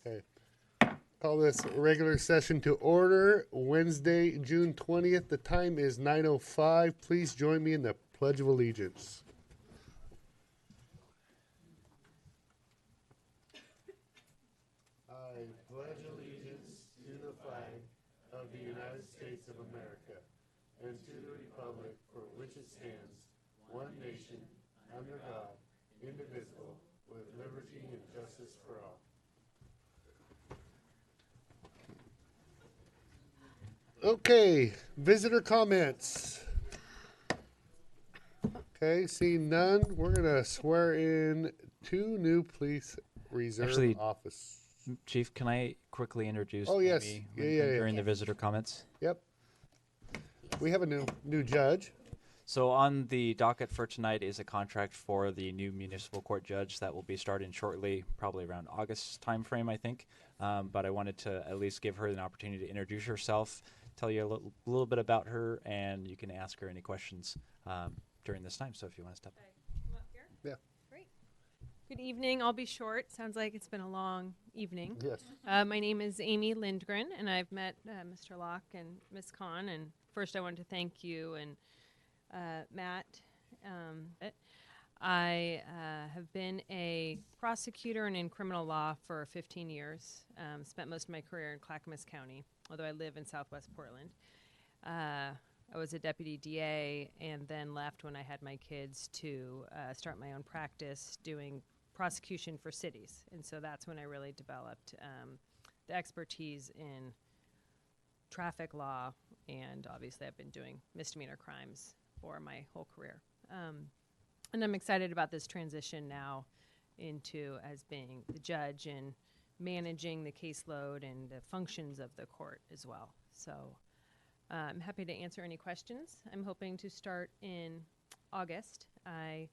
Okay. Call this regular session to order. Wednesday, June 20th. The time is 9:05. Please join me in the Pledge of Allegiance. I pledge allegiance to the flag of the United States of America and to the republic for which it stands, one nation, under God, indivisible, with liberty and justice for all. Okay, visitor comments. Okay, seeing none, we're gonna swear in two new police reserve Actually, officers. Chief, can I quickly introduce Oh, yes. Amy Yeah. during the visitor comments? Yep. We have a new judge. So on the docket for tonight is a contract for the new municipal court judge that will be starting shortly, probably around August timeframe, I think. But I wanted to at least give her an opportunity to introduce herself, tell you a little bit about her, and you can ask her any questions during this time. So if you want to step. Come up here. Yeah. Great. Good evening. I'll be short. Sounds like it's been a long evening. Yes. My name is Amy Lindgren, and I've met Mr. Locke and Ms. Kahn. And first, I wanted to thank you and Matt. I have been a prosecutor and in criminal law for 15 years. Spent most of my career in Clackamas County, although I live in Southwest Portland. I was a deputy DA and then left when I had my kids to start my own practice doing prosecution for cities. And so that's when I really developed the expertise in traffic law, and obviously I've been doing misdemeanor crimes for my whole career. And I'm excited about this transition now into as being the judge and managing the caseload and the functions of the court as well. So I'm happy to answer any questions. I'm hoping to start in August. I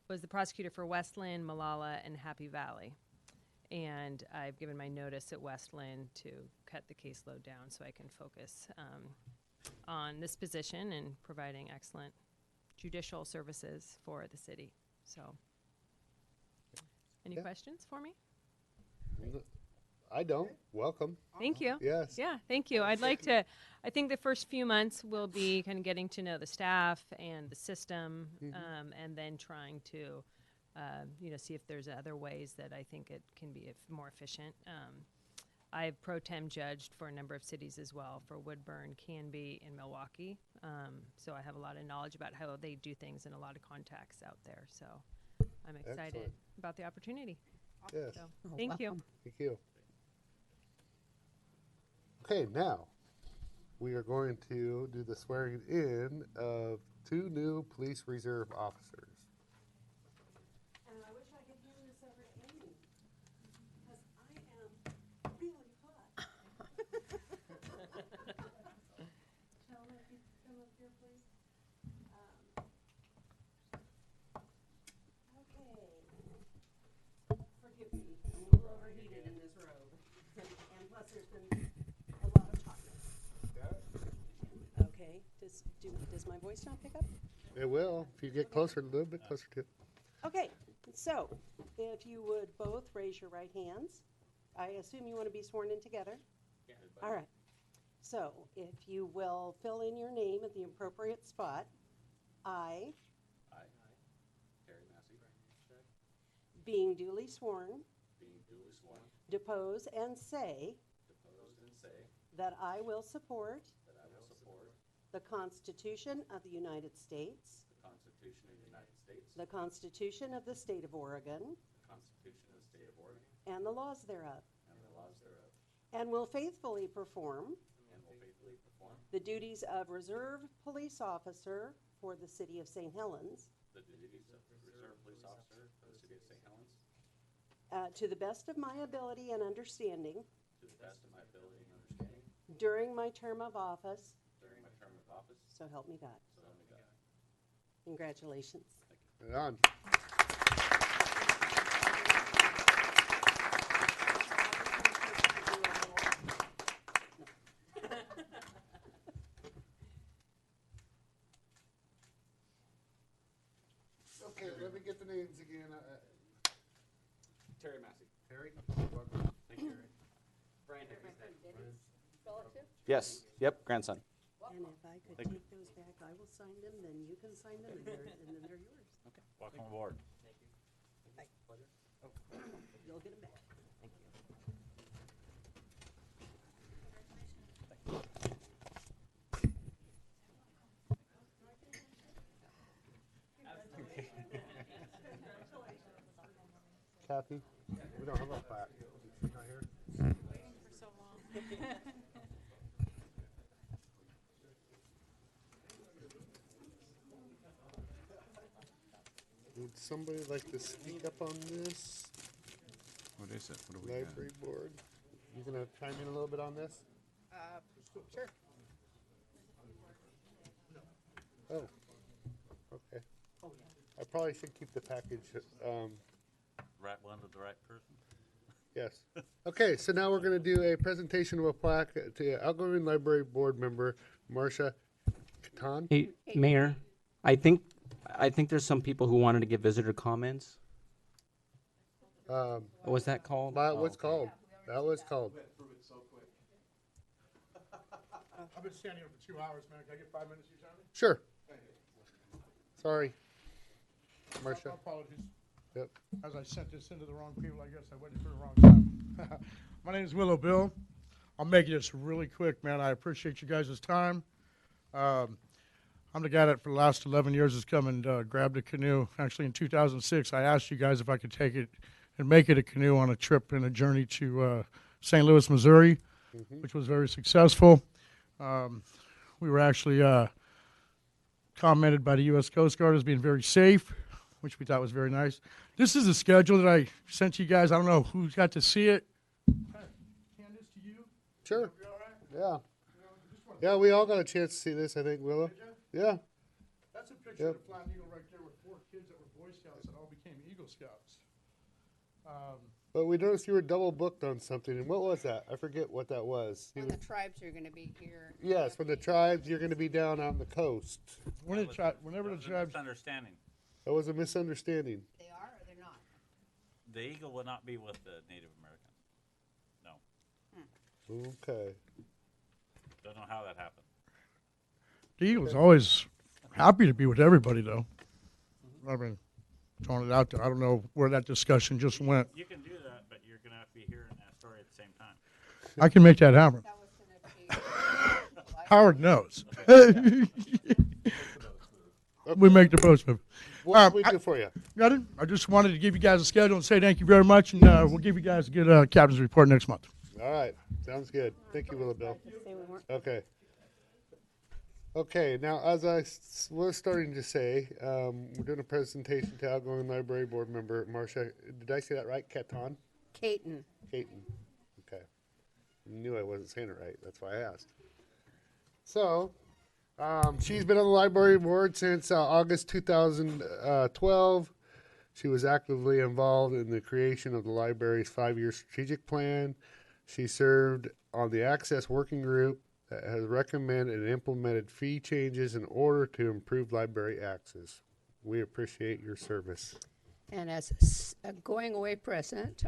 was the prosecutor for Westland, Malala, and Happy Valley. And I've given my notice at Westland to cut the caseload down so I can focus on this position and providing excellent judicial services for the city. So, any Yeah. questions for me? I don't. Welcome. Thank you. Yes. Yeah, thank you. I'd like to, I think the first few months will be kind of getting to know the staff and the system, and then trying to, see if there's other ways that I think it can be more efficient. I've pro tem judged for a number of cities as well, for Woodburn, Canby, and Milwaukee. So I have a lot of knowledge about how they do things and a lot of contacts out there. So I'm excited Excellent. about the opportunity. Yes. So thank you. Thank you. Okay, now we are going to do the swearing in of two new police reserve officers. And I wish I could hand this over to Amy, because I am really hot. Tell if you could come up here, please. Okay. Forgive me, I'm a little overheated in this robe. And plus there's been a lot of hotness. Okay, does my voice not pick up? It will, if you get closer, a little bit closer to it. Okay, so if you would both raise your right hands. I assume you want to be sworn in together? Yeah. All right. So if you will fill in your name at the appropriate spot. I, Terry Massey, being duly sworn, being duly sworn, depose and say depose and say that I will support that I will support the Constitution of the United States, the Constitution of the United States, the Constitution of the State of Oregon, the Constitution of the State of Oregon, and the laws thereof, and the laws thereof, and will faithfully perform and will faithfully perform the duties of Reserve Police Officer for the City of St. Helens the duties of Reserve Police Officer for the City of St. Helens to the best of my ability and understanding to the best of my ability and understanding during my term of office, during my term of office, so help me God. so help me God. Congratulations. Right on. Okay, let me get the names again. Terry Massey. Terry, welcome. Thank you, Terry. Relative? Yes. Yep. Grandson. And if I could take those back, I will sign them, then you can sign them, and then they're yours. Welcome aboard. You'll get them back. Thank you. Kathy, we don't have a plaque. She's not here. Would somebody like to speak up on this? What is it? What do we got? Library board. You gonna chime in a little bit on this? Sure. Oh, okay. I probably should keep the package, Right one to the right person? yes. Okay, so now we're gonna do a presentation of a plaque to outgoing library board member Marcia Catan. Hey, Mayor, I think there's some people who wanted to give visitor comments. Um, Was that called? That Oh, was okay. called. That was called. I've been standing here for 2 hours, man. Can I get 5 minutes of your time? Sure. Sorry. Marcia. Apologies. Yep. As I sent this into the wrong people, I guess I waited for the wrong time. My name is Willow Bill. I'll make this really quick, man. I appreciate you guys' time. I'm the guy that for the last 11 years has come and grabbed a canoe. Actually, in 2006, I asked you guys if I could take it and make it a canoe on a trip and a journey to St. Louis, Missouri, which was very successful. We were actually commented by the U.S. Coast Guard as being very safe, which we thought was very nice. This is the schedule that I sent you guys. I don't know who got to see it. Candace, to you? Sure. You all right? Yeah. Just wanna- Yeah, we all got a chance to see this, I think, Willow. Yeah. That's a picture of the Flying Eagle right there with 4 kids that were Boy Scouts that all became Eagle Scouts. But we noticed you were double booked on something, and what was that? I forget what that was. When the tribes are gonna be here. Yes, for the tribes, you're gonna be down on the coast. Whenever the tribes, Misunderstanding. That was a misunderstanding. They are or they're not? The eagle will not be with the Native Americans. No. Okay. Don't know how that happened. the Eagle's always happy to be with everybody, though. I mean, throwing it out there. I don't know where that discussion just went. You can do that, but you're gonna have to be hearing that story at the same time. I can make that happen. That was gonna be. Howard knows. We make the post move. What can we do for you? Got it? I just wanted to give you guys a schedule and say thank you very much, and we'll give you guys a good captain's report next month. All right. Sounds good. Thank you, Willow Bill. Say we weren't. Okay. Okay, now as I was starting to say, we're doing a presentation to outgoing library board member Marcia. Did I say that right? Catan? Caton. Caton. Okay. Knew I wasn't saying it right. That's why I asked. So, she's been on the library board since August 2012. She was actively involved in the creation of the library's 5-year strategic plan. She served on the Access Working Group that has recommended and implemented fee changes in order to improve library access. We appreciate your service. And as a going away present,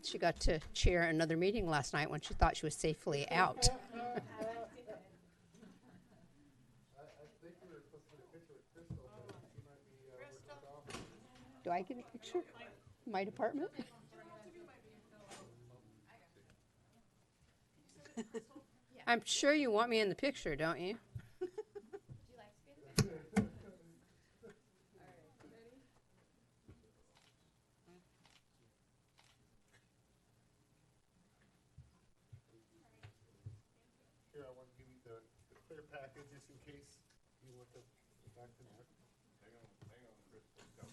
she got to chair another meeting last night when she thought she was safely out. Do I get a picture? My department? I'm sure you want me in the picture, don't you? Here, I want to give you the clear package just in case you want the back in there. Hang on, Chris. Let's go.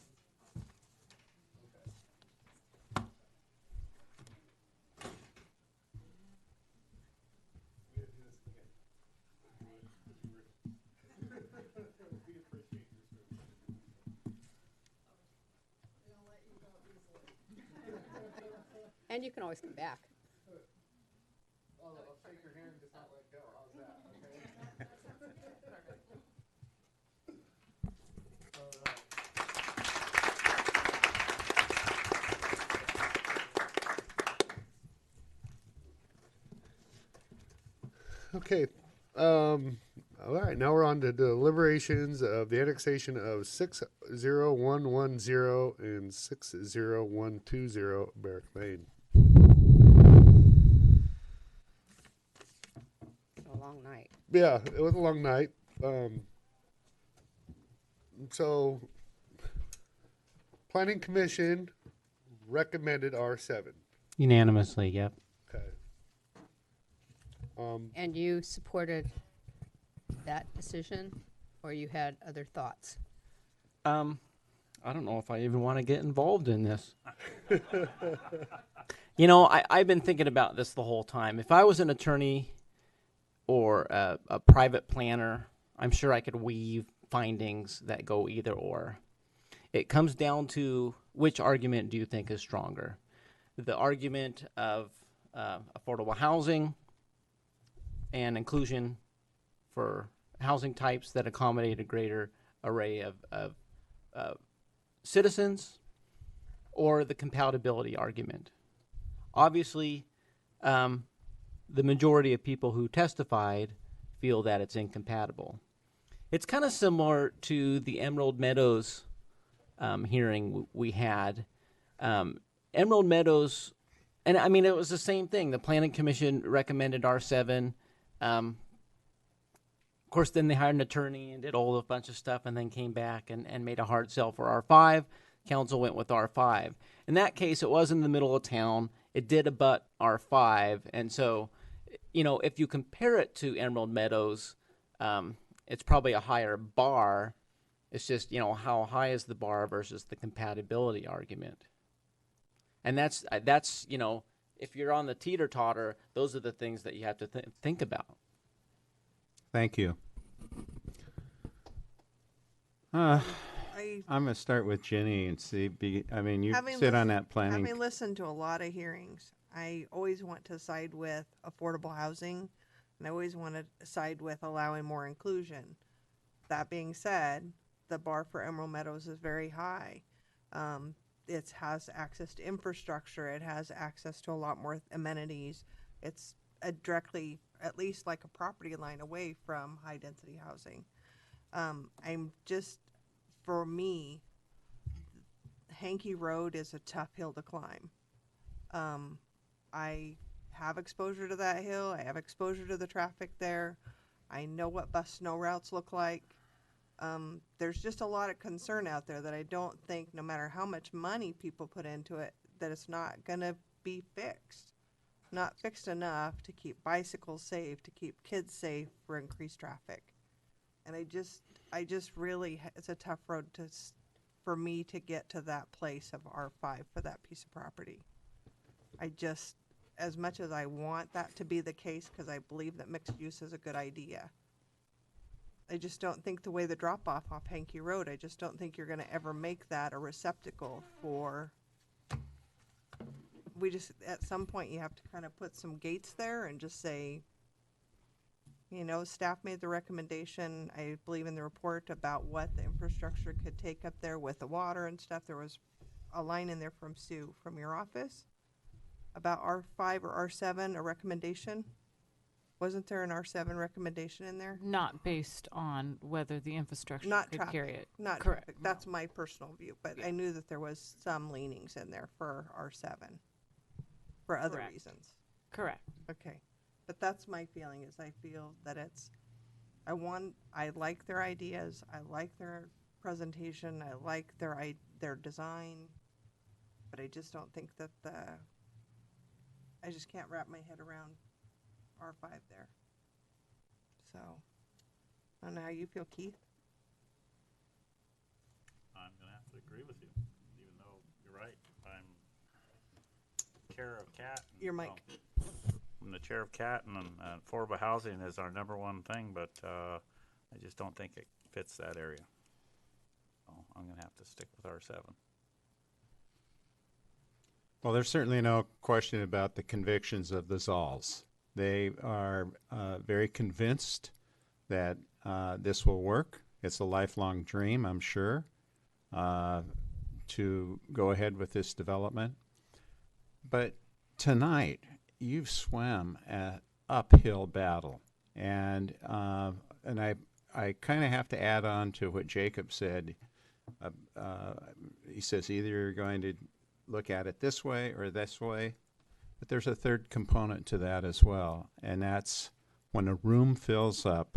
Okay. We gotta do this again. We appreciate your service. And you can always come back. I'll shake your hand, just not let go. How's that? Okay. All right. Okay. All right. Now we're on to deliberations of the annexation of 60110 and 60120 Barrack Lane. A long night. Yeah, it was a long night. So, Planning Commission recommended R7. Unanimously, yep. Okay. And you supported that decision, or you had other thoughts? I don't know if I even want to get involved in this. You know, I've been thinking about this the whole time. If I was an attorney or a private planner, I'm sure I could weave findings that go either or. It comes down to which argument do you think is stronger? The argument of affordable housing and inclusion for housing types that accommodate a greater array of citizens, or the compatibility argument. Obviously, the majority of people who testified feel that it's incompatible. It's kind of similar to the Emerald Meadows hearing we had. Emerald Meadows, and I mean, it was the same thing. The Planning Commission recommended R7. Of course, then they hired an attorney and did a bunch of stuff, and then came back and made a hard sell for R5. Council went with R5. In that case, it was in the middle of town. It did abut R5, and so, you know, if you compare it to Emerald Meadows, it's probably a higher bar. It's just, you know, how high is the bar versus the compatibility argument. And that's you know, if you're on the teeter-totter, those are the things that you have to think about. Thank you. I'm going to start with Jenny and see. I mean, you sit on that planning. Having listened to a lot of hearings, I always want to side with affordable housing, and I always want to side with allowing more inclusion. That being said, the bar for Emerald Meadows is very high. It has access to infrastructure. It has access to a lot more amenities. It's directly, at least like a property line away from high density housing. I'm just, for me, Hankey Road is a tough hill to climb. I have exposure to that hill. I have exposure to the traffic there. I know what bus snow routes look like. There's just a lot of concern out there that I don't think, no matter how much money people put into it, that it's not going to be fixed. Not fixed enough to keep bicycles safe, to keep kids safe for increased traffic. And I just really, it's a tough road for me to get to that place of R5 for that piece of property. As much as I want that to be the case, because I believe that mixed use is a good idea, I just don't think the way the drop off Hankey Road, I just don't think you're going to ever make that a receptacle for. At some point you have to kind of put some gates there and just say, you know, staff made the recommendation, I believe in the report, about what the infrastructure could take up there with the water and stuff. There was a line in there from Sue from your office about R5 or R7, a recommendation. Wasn't there an R7 recommendation in there? Not based on whether the infrastructure Not could traffic, carry it. not Correct. traffic. That's my personal view, but I knew that there was some leanings in there for R7 for other Correct. reasons. Correct. Okay, but that's my feeling, is I feel that I like their ideas, I like their presentation, I like their design, but I just don't think that I just can't wrap my head around R5 there. So, I don't know how you feel, Keith. I'm going to have to agree with you, even though you're right. I'm chair of CAT. Your mic. I'm the chair of CAT, and affordable housing is our number one thing, but I just don't think it fits that area. So I'm going to have to stick with R7. Well, there's certainly no question about the convictions of the Zolls. They are very convinced that this will work. It's a lifelong dream, I'm sure, to go ahead with this development. But tonight, you've swam an uphill battle And I kind of have to add on to what Jacob said. He says either you're going to look at it this way or this way, but there's a third component to that as well, and that's when a room fills up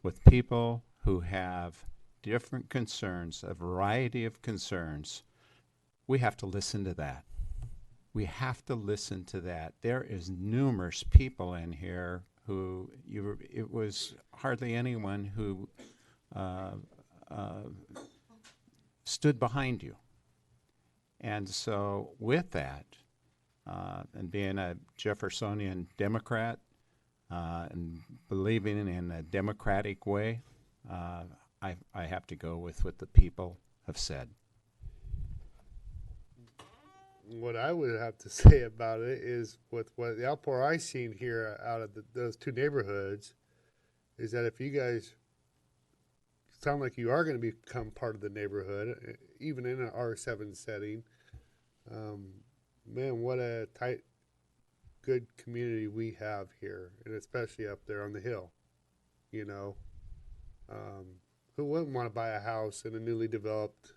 with people who have different concerns, a variety of concerns, we have to listen to that. We have to listen to that. There is numerous people in here who it was hardly anyone who stood behind you. And so with that, and being a Jeffersonian Democrat and believing in a democratic way, I have to go with what the people have said. What I would have to say about it is with what the outpour I seen here out of those two neighborhoods is that if you guys sound like you are going to become part of the neighborhood, even in an R7 setting, man, what a tight, good community we have here, and especially up there on the hill. You know, who wouldn't want to buy a house in a newly developed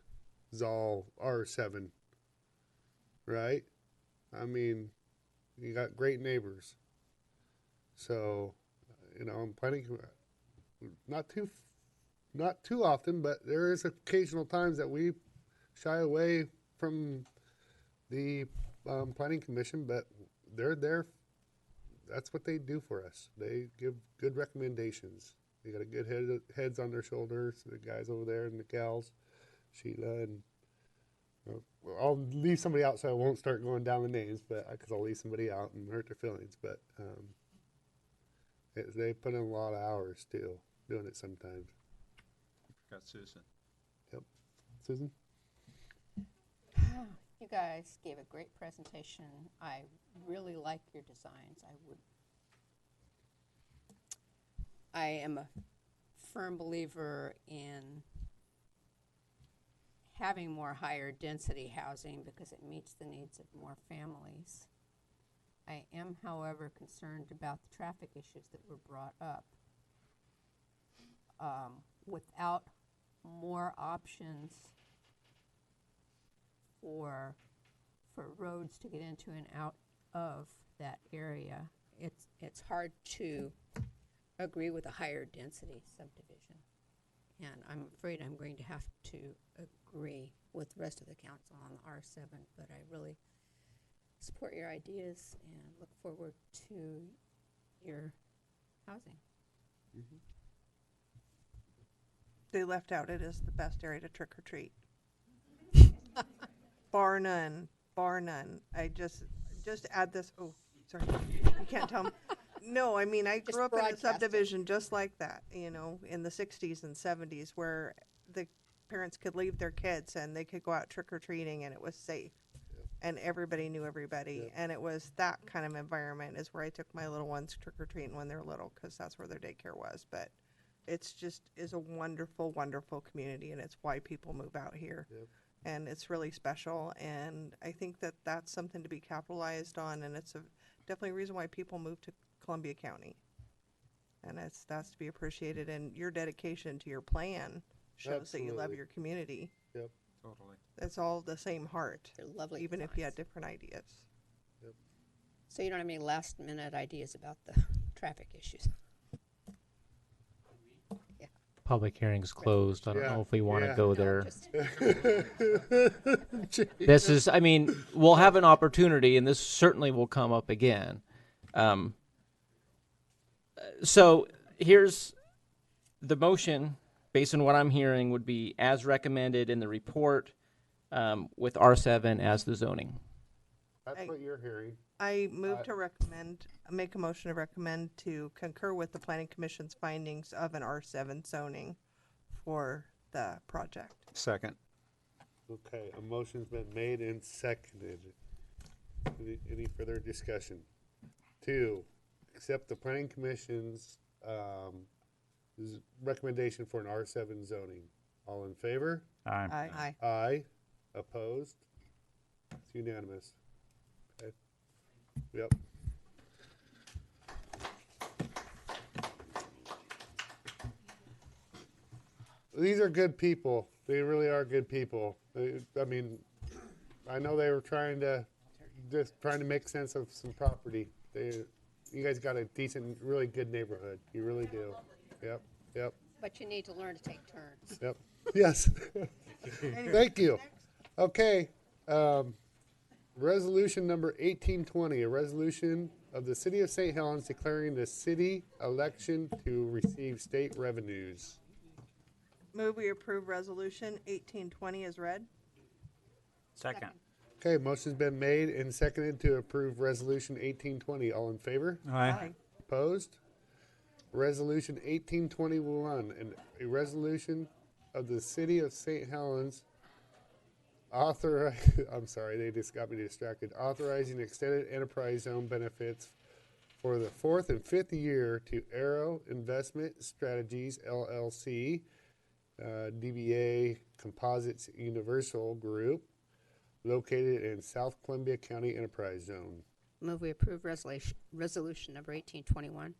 Zoll R7? Right? I mean, you got great neighbors. So, you know, I'm planning not too often, but there is occasional times that we shy away from the planning commission, but they're there. That's what they do for us. They give good recommendations. They got a good heads on their shoulders. The guys over there and the gals, Sheila and. I'll leave somebody out so I won't start going down the names, but because I'll leave somebody out and hurt their feelings. But they put in a lot of hours too, doing it sometimes. Got Susan. Yep, Susan. You guys gave a great presentation. I really like your designs. I am a firm believer in having more higher density housing because it meets the needs of more families. I am, however, concerned about the traffic issues that were brought up. Without more options for roads to get into and out of that area, it's hard to agree with a higher density subdivision. And I'm afraid I'm going to have to agree with the rest of the council on the R7, but I really support your ideas and look forward to your housing. Mm-hmm. They left out it is the best area to trick or treat. Bar none. I just add this. Oh, sorry. You can't tell me. No, I mean, I grew up in a subdivision just like that, you know, in the 60s and 70s where the parents could leave their kids and they could go out trick-or-treating and it was safe. And everybody knew everybody. And it was that kind of environment is where I took my little ones trick-or-treating when they were little because that's where their daycare was. But it's just is a wonderful, wonderful community, and it's why people move out here. Yep. And it's really special, and I think that that's something to be capitalized on, and it's definitely a reason why people move to Columbia County. And that's to be appreciated, and your dedication to your plan shows that you love Absolutely. your community. Yep. Totally. It's all the same heart, They're lovely even if you had designs. different ideas. So you don't have any last minute ideas about the traffic issues? Public hearing's closed. I don't know if we want to Yeah. go No, there. just This is, I mean, we'll have an opportunity, and this certainly will come up again. So here's the motion, based on what I'm hearing, would be as recommended in the report with R7 as the zoning. That's what you're hearing. I move to make a motion to recommend to concur with the Planning Commission's findings of an R7 zoning for the project. Second. Okay, a motion's been made and seconded. Any further discussion? 2, accept the planning commission's recommendation for an R7 zoning. All in favor? Aye. Aye. Opposed? It's unanimous. Okay. Yep. these are good people. They really are good people. I mean, I know they were trying to make sense of some property. You guys got a decent, really good neighborhood. You really do. Yep. But you need to learn to take turns. Yep. Yes. Thank you. Okay. Resolution number 1820, a resolution of the City of St. Helens declaring the city election to receive state revenues. Move we approve resolution 1820 as read. Second. Okay, motion's been made and seconded to approve resolution 1820. All in favor? Opposed? Resolution 1821, and a resolution of the City of St. Helens I'm sorry, they just got me distracted. Authorizing extended enterprise zone benefits for the 4th and 5th year to Arrow Investment Strategies, LLC, DBA Composites Universal Group, located in South Columbia County Enterprise Zone. Move we approve resolution number 1821.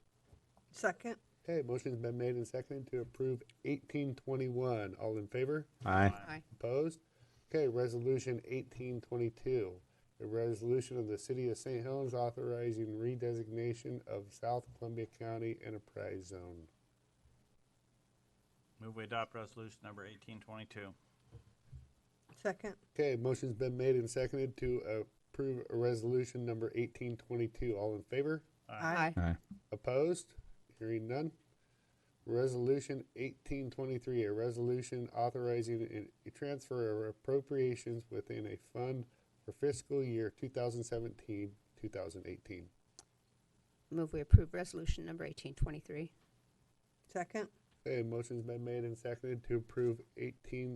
Second. Okay, motion's been made and seconded to approve 1821. All in favor? Aye. Aye. Opposed? Okay, resolution 1822. A resolution of the City of St. Helens authorizing redesignation of South Columbia County Enterprise Zone. Move we adopt resolution number 1822. Second. Okay, motion's been made and seconded to approve a resolution number 1822. All in favor? Aye. Aye. Opposed? Hearing none. Resolution 1823, a resolution authorizing a transfer of appropriations within a fund for fiscal year 2017-2018. Move we approve resolution number 1823. Second. Okay, motion's been made and seconded to approve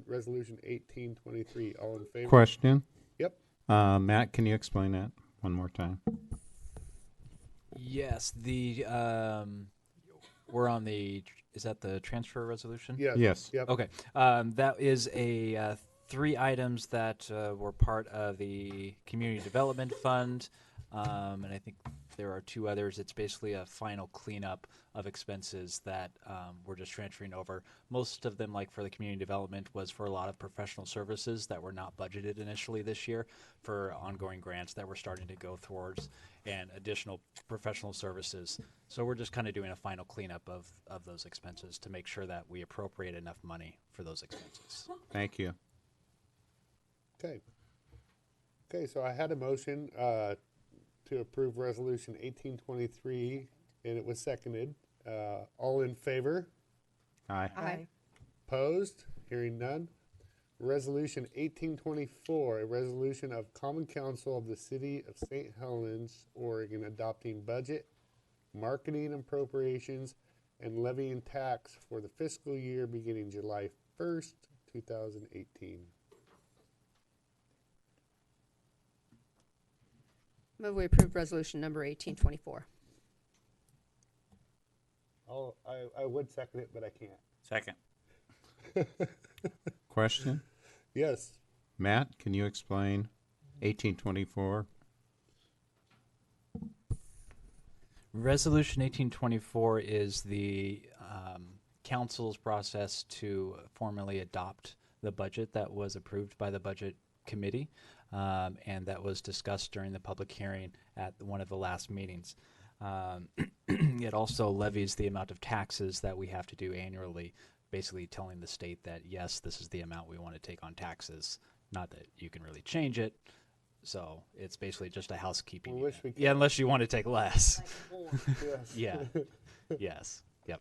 resolution 1823. All in favor? Question? Yep. Matt, can you explain that one more time? Yes, we're on is that the transfer resolution? Yes. Yes. Yep. Okay. That is a 3 items that were part of the Community Development Fund, and I think there are 2 others. It's basically a final cleanup of expenses that we're just transferring over. Most of them, like for the community development, was for a lot of professional services that were not budgeted initially this year for ongoing grants that we're starting to go towards and additional professional services. So we're just kind of doing a final cleanup of those expenses to make sure that we appropriate enough money for those expenses. Thank you. Okay. Okay, so I had a motion to approve resolution 1823, and it was seconded. All in favor? Aye. Aye. Opposed? Hearing none. Resolution 1824, a resolution of Common Council of the City of St. Helens, Oregon, adopting budget, marketing appropriations, and levying tax for the fiscal year beginning July 1st, 2018. Move we approve resolution number 1824. I would second it, but I can't. Second. Question? Yes. Matt, can you explain 1824? Resolution 1824 is the council's process to formally adopt the budget that was approved by the budget committee, and that was discussed during the public hearing at one of the last meetings. It also levies the amount of taxes that we have to do annually, basically telling the state that, yes, this is the amount we want to take on taxes, not that you can really change it. So it's basically just a housekeeping We wish event. we could. Yeah, unless you want to take less. Yes. Yeah. Yes. Yep.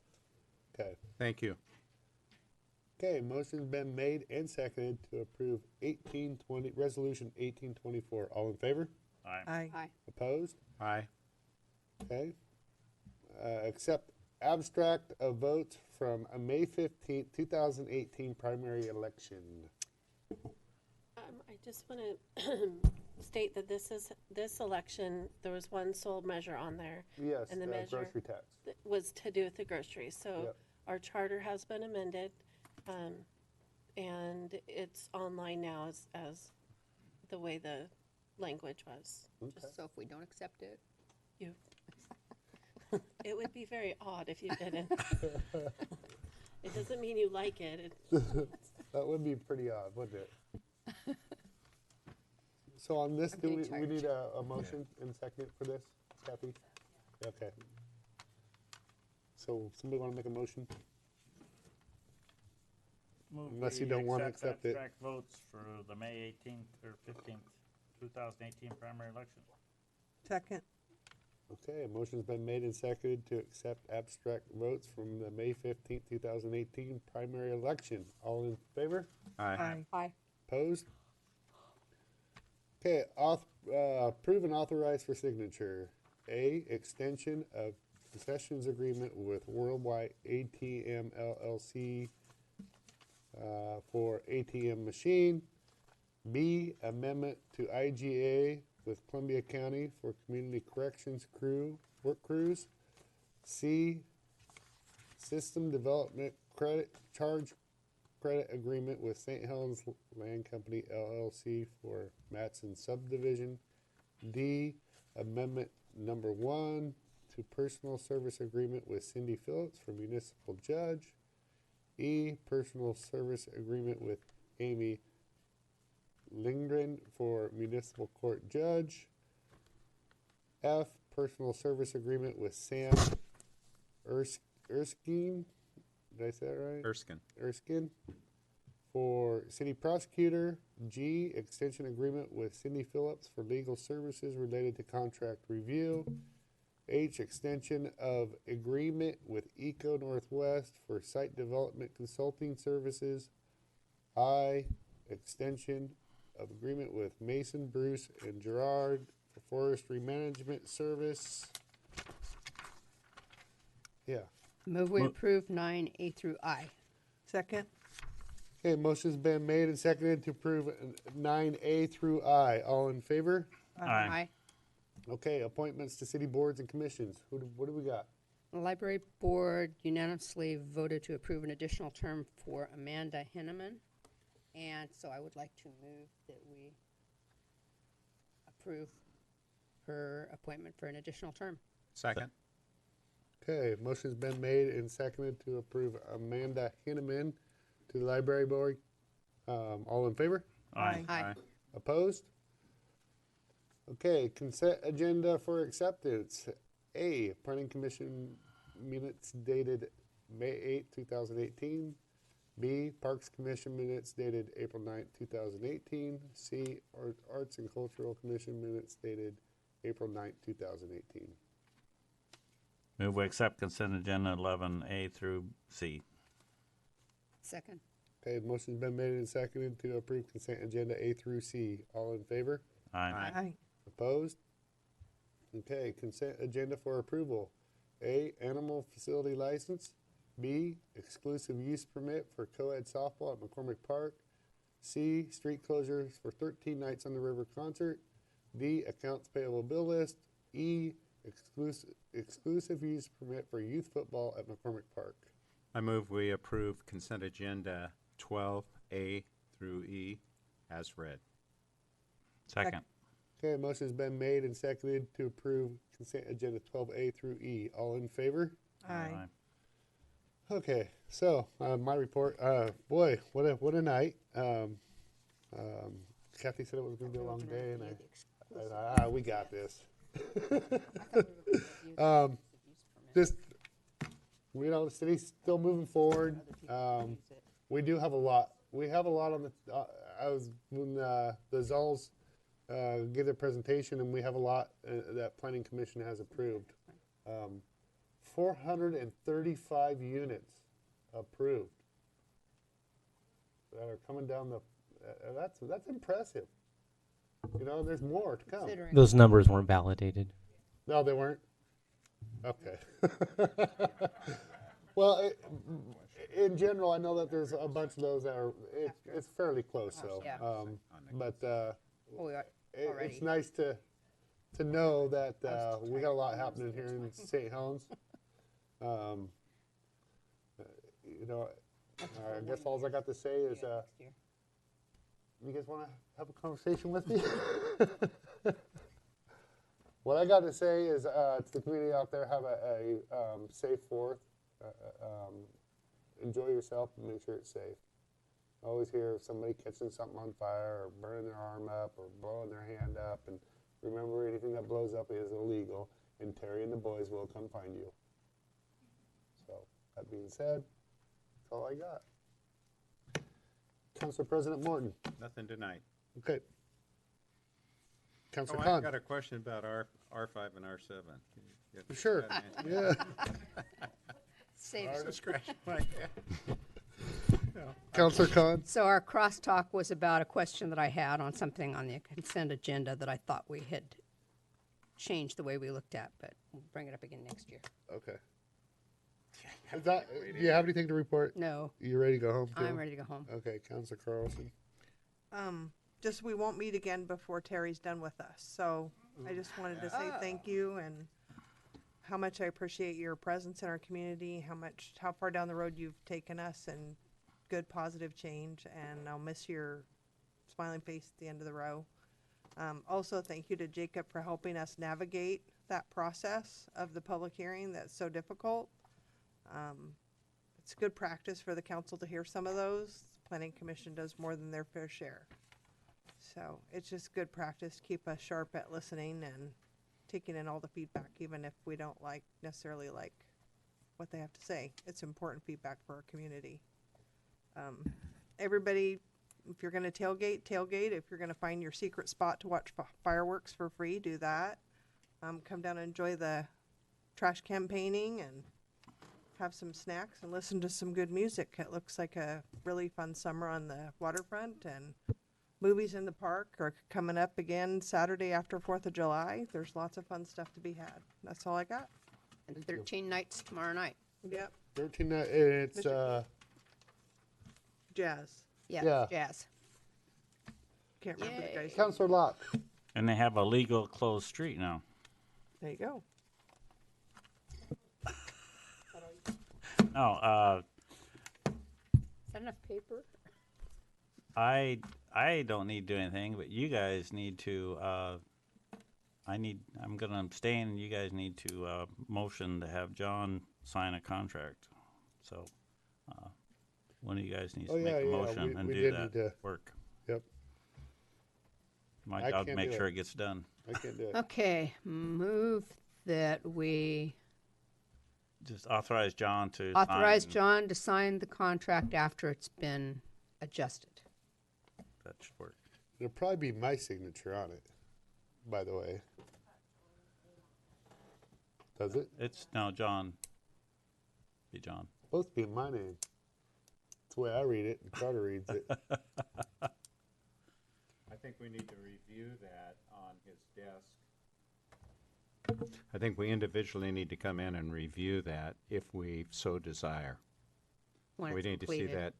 Okay. Thank you. Okay, motion's been made and seconded to approve resolution 1824. All in favor? Aye. Aye. Aye. Opposed? Aye. Okay. Accept abstract of votes from a May 15th, 2018 primary election. I just want to state that this election, there was one sole measure on there. Yes, And the measure grocery tax. that was to do with the groceries. So Yep. our charter has been amended, and it's online now as the way the language was. Okay. So if we don't accept it, It would be very odd if you didn't. It doesn't mean you like it. That would be pretty odd, wouldn't it? So on this, I'm do getting we tired. need a motion and second for this, Kathy? Okay. So somebody want to make a motion? Move Unless you we don't wanna accept it. abstract votes for the May 18th or 15th, 2018 primary election. Second. Okay, a motion's been made and seconded to accept abstract votes from the May 15th, 2018 primary election. All in favor? Aye. Aye. Opposed? Okay, approve and authorize for signature. A, extension of concessions agreement with Worldwide ATM LLC for ATM machine. B, amendment to IGA with Columbia County for community corrections work crews. C, system development charge credit agreement with St. Helens Land Company LLC for Matson subdivision. D, amendment number 1 to personal service agreement with Cindy Phillips for municipal judge. E, personal service agreement with Amy Lindgren for municipal court judge. F, personal service agreement with Sam Erskine. Did I say that right? Erskine for city prosecutor. G, extension agreement with Cindy Phillips for legal services related to contract review. H, extension of agreement with Eco Northwest for site development consulting services. I, extension of agreement with Mason, Bruce, and Gerard for forestry management service. Yeah. Move we approve 9A through I. Second. Okay, motion's been made and seconded to approve 9A through I. All in favor? Aye. Okay, appointments to city boards and commissions. What do we got? The Library Board unanimously voted to approve an additional term for Amanda Henneman. And so I would like to move that we approve her appointment for an additional term. Second. Okay, motion's been made and seconded to approve Amanda Hinneman to the library board. All in favor? Aye. Aye. Opposed? Okay, consent agenda for acceptance. A, planning commission minutes dated May 8, 2018. B, Parks Commission minutes dated April 9th, 2018. C, Arts and Cultural Commission minutes dated April 9th, 2018. Move we accept consent agenda 11A through C. Second. Okay, the motion's been made and seconded to approve consent agenda A through C. All in favor? Aye. Aye. Opposed? Okay, consent agenda for approval. A, animal facility license. B, exclusive use permit for co-ed softball at McCormick Park. C, street closures for 13 Nights on the River concert. D, accounts payable bill list. E, exclusive use permit for youth football at McCormick Park. I move we approve consent agenda 12A through E as read. Second. Okay, motion's been made and seconded to approve consent agenda 12A through E. All in favor? Aye. Okay, so my report. Boy, what a night. Kathy said it was going to be a long day, and we got this. Just the city's still moving forward. We do have a lot. We have a lot on the. When the Zulls give their presentation, and we have a lot that Planning Commission has approved. 435 units approved that are coming down the. That's impressive. You know, there's more to come. Considering Those numbers weren't validated. No, they weren't. Okay. Well, in general, I know that there's a bunch of those that are. It's fairly close, so. Yeah. But we are it's already. nice to know that we got a lot happening here in St. Helens. You know, I guess all I got to say is, you guys want to have a conversation with me? What I got to say is to the community out there, have a safe 4th. enjoy yourself and make sure it's safe. I always hear of somebody catching something on fire or burning their arm up or blowing their hand up. And remember, anything that blows up is illegal, and Terry and the boys will come find you. So, that being said, that's all I got. Council President Morton. Nothing tonight. Okay. Councilor Oh, Khan. I've got a question about R5 and R7. Sure. Yeah. Save I it. was scratching my head. Councilor Khan. So our crosstalk was about a question that I had on something on the consent agenda that I thought we had changed the way we looked at, but we'll bring it up again next year. Okay. Do you have anything to report? No, You ready to go home, too? I'm ready to go home. Okay, Councilor Carlson. Just we won't meet again before Terry's done with us. So I just wanted to say thank you and how much I appreciate your presence in our community, how far down the road you've taken us and good positive change. And I'll miss your smiling face at the end of the row. Also, thank you to Jacob for helping us navigate that process of the public hearing that's so difficult. It's good practice for the council to hear some of those. The Planning Commission does more than their fair share. So it's just good practice to keep us sharp at listening and taking in all the feedback, even if we don't necessarily like what they have to say. It's important feedback for our community. Everybody, if you're going to tailgate, tailgate. If you're going to find your secret spot to watch fireworks for free, do that. Come down and enjoy the trash campaigning and have some snacks and listen to some good music. It looks like a really fun summer on the waterfront, and movies in the park are coming up again Saturday after 4th of July. There's lots of fun stuff to be had. That's all I got. And 13 nights tomorrow night. Yep. 13, it's, Jazz. Yeah. Jazz. Can't remember the Yay. guy's name. Councilor Locke. And they have a legal closed street now. There you go. No, Is that enough paper? I don't need to do anything, but you guys need to, I'm gonna abstain, and you guys need to, motion to have John sign a contract. So, one of you guys needs Oh, to make yeah, a yeah, motion and we do did that need to- work. Yep. My I job to can't make do sure it. it gets done. I can't do it. Okay, move that we Just authorize John to authorize sign. John to sign the contract after it's been adjusted. That should work. It'll probably be my signature on it, by the way. Does it? It's, no, John. Be John. Supposed to be my name. That's the way I read it, and Carter reads it. I think we need to review that on his desk. I think we individually need to come in and review that if we so desire. When We it's need to see completed.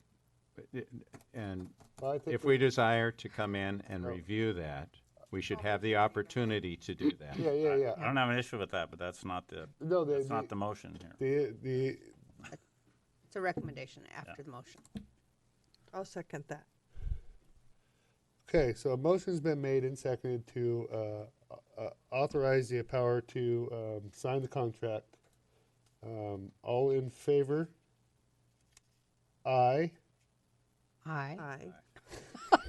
that. And Well, I think if we desire to come in and review that, we should have the opportunity to do that. Yeah, yeah, yeah. I don't have an issue with that, but that's not the, No, that's not the motion here. the It's a recommendation after the motion. I'll second that. okay. So a motion's been made and seconded to authorize the power to sign the contract. All in favor? Aye. Aye. Aye.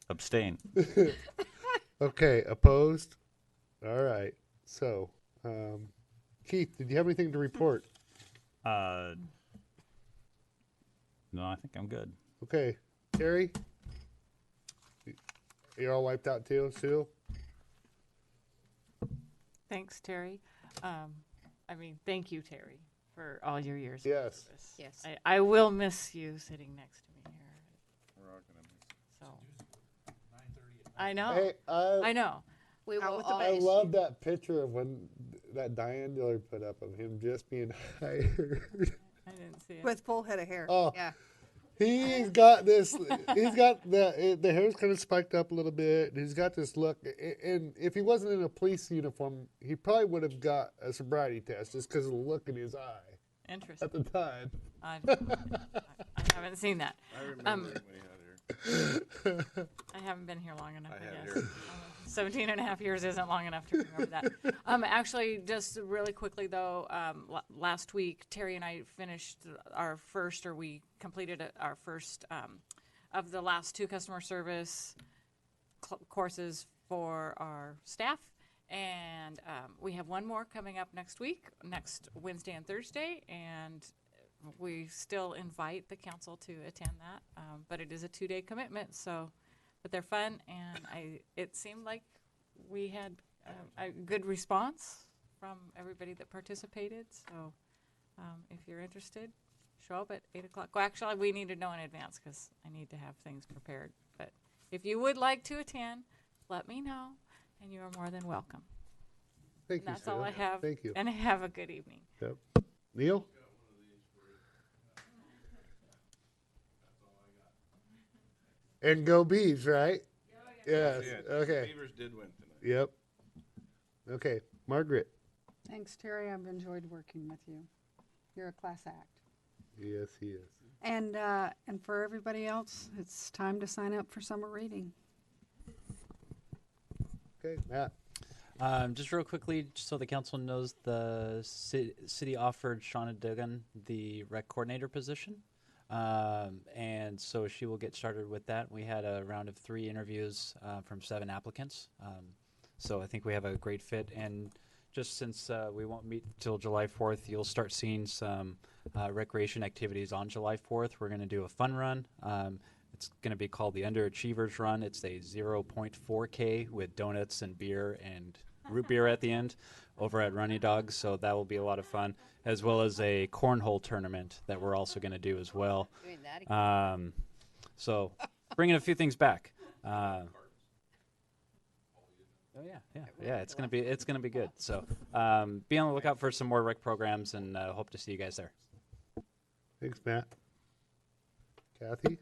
Abstain. Okay. Opposed? All right. So, Keith, did you have anything to report? No, I think I'm good. Okay. Terry? You're all wiped out too, Sue? Thanks, Terry. Thank you, Terry, for all your years. of Yes. service. Yes. I will miss you sitting next to me here. So. I know. Hey, I know. We Out will with the I always, love that picture of when that Diane Dillard put up of him just being hired. I didn't see it. With full head of hair. Oh, yeah. he's got this. He's got the hair's kind of spiked up a little bit. And he's got this look. And if he wasn't in a police uniform, he probably would have got a sobriety test just because of the look in his eye Interesting. at the time. I haven't seen that. I remember when he had her. I haven't been here long enough, I I have guess. here. 17 and a half years isn't long enough to remember that. Actually, just really quickly though, last week, Terry and I finished we completed our first of the last 2 customer service courses for our staff. And we have one more coming up next week, next Wednesday and Thursday, and we still invite the council to attend that. But it is a 2-day commitment, but they're fun, and it seemed like we had a good response from everybody that participated. So if you're interested, show up at 8 o'clock. Well, actually, we need to know in advance because I need to have things prepared. But if you would like to attend, let me know, and you are more than welcome. Thank And you, that's all I Sarah. have. Thank you. And have a good evening. Yep. Neil? And go Beavs, right? Yes. Okay. Beavers did win tonight. Yep. Okay. Margaret? Thanks, Terry. I've enjoyed working with you. You're a class act. Yes, he is. And for everybody else, it's time to sign up for summer reading. Okay, Matt? Just real quickly, just so the council knows, the city offered Shauna Duggan the rec coordinator position. And so she will get started with that. We had a round of 3 interviews from 7 applicants. So I think we have a great fit. And just since we won't meet till July 4th, you'll start seeing some recreation activities on July 4th. We're going to do a fun run. It's going to be called the Underachievers Run. It's a 0.4K with donuts and beer and root beer at the end over at Runny Dog. So that will be a lot of fun, as well as a cornhole tournament that we're also going to do as well. Doing that again. So bringing a few things back. Oh yeah. It's gonna be good. So be on the lookout for some more rec programs, and hope to see you guys there. Thanks, Matt. Kathy?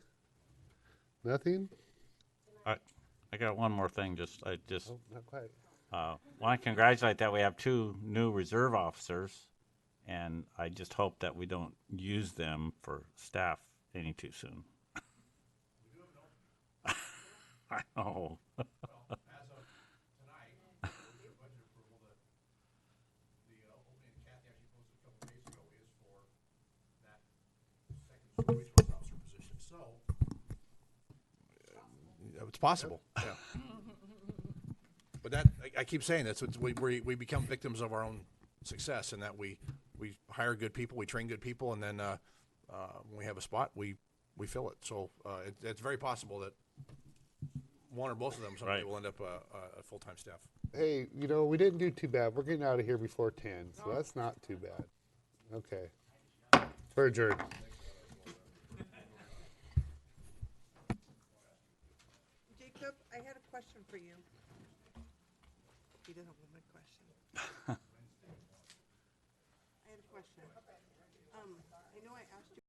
Nothing? I got one more thing. Oh, not quite. Want to congratulate that we have 2 new reserve officers, and I just hope that we don't use them for staff any too soon. I know. It's possible. Yeah. But I keep saying this. We become victims of our own success, in that we hire good people, we train good people, and then when we have a spot, we fill it. So it's very possible that one or both of them someday will end up a full-time staff. Hey, we didn't do too bad. We're getting out of here before 10, so that's not too bad. Okay. We're adjourned. Jacob, I had a question for you. He doesn't want my question. I had a question. I know I asked you.